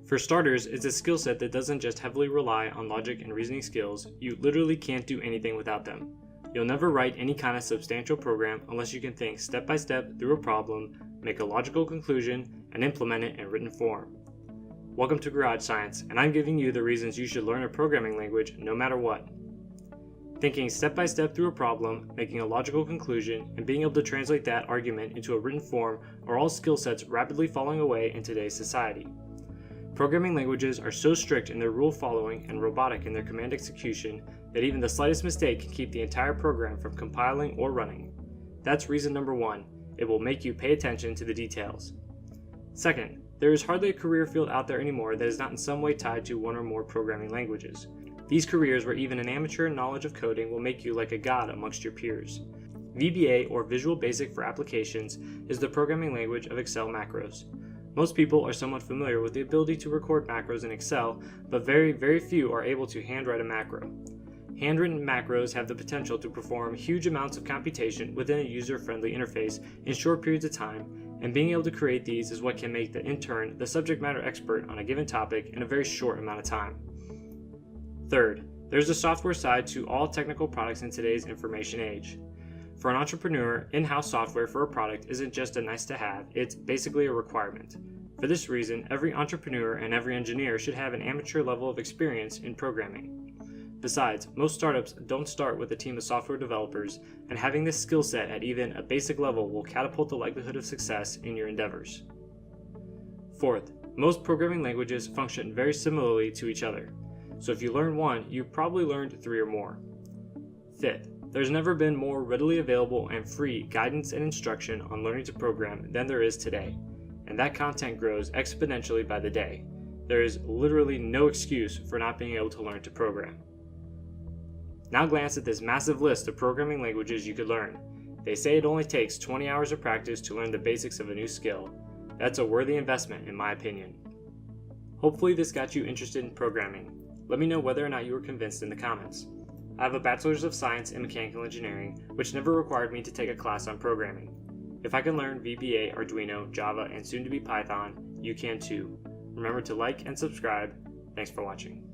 For starters, it's a skill set that doesn't just heavily rely on logic and reasoning skills. You literally can't do anything without them. You'll never write any kind of substantial program unless you can think step by step through a problem, make a logical conclusion, and implement it in written form. Welcome to Garage Science, and I'm giving you the reasons you should learn a programming language no matter what. Thinking step by step through a problem, making a logical conclusion, and being able to translate that argument into a written form are all skill sets rapidly falling away in today's society. Programming languages are so strict in their rule following and robotic in their command execution that even the slightest mistake can keep the entire program from compiling or running. That's reason number one: it will make you pay attention to the details. Second, there is hardly a career field out there anymore that is not in some way tied to one or more programming languages. These careers where even an amateur knowledge of coding will make you like a god amongst your peers. VBA, or Visual Basic for Applications, is the programming language of Excel macros. Most people are somewhat familiar with the ability to record macros in Excel, but very few are able to handwrite a macro. Handwritten macros have the potential to perform huge amounts of computation within a user-friendly interface in short periods of time, and being able to create these is what can make the intern the subject matter expert on a given topic in a very short amount of time. Third, there's a software side to all technical products in today's information age. For an entrepreneur, in-house software for a product isn't just a nice to have, it's basically a requirement. For this reason, every entrepreneur and every engineer should have an amateur level of experience in programming. Besides, most startups don't start with a team of software developers, and having this skill set at even a basic level will catapult the likelihood of success in your endeavors. Fourth, most programming languages function very similarly to each other. So if you learn one, you've probably learned three or more. Fifth, there's never been more readily available and free guidance and instruction on learning to program than there is today, and that content grows exponentially by the day. There is literally no excuse for not being able to learn to program. Now glance at this massive list of programming languages you could learn. They say it only takes 20 hours of practice to learn the basics of a new skill. That's a worthy investment in my opinion. Hopefully this got you interested in programming. Let me know whether or not you were convinced in the comments. I have a Bachelor's of Science in Mechanical Engineering, which never required me to take a class on programming. If I can learn VBA, Arduino, Java, and soon to be Python, you can too. Remember to like and subscribe. Thanks for watching.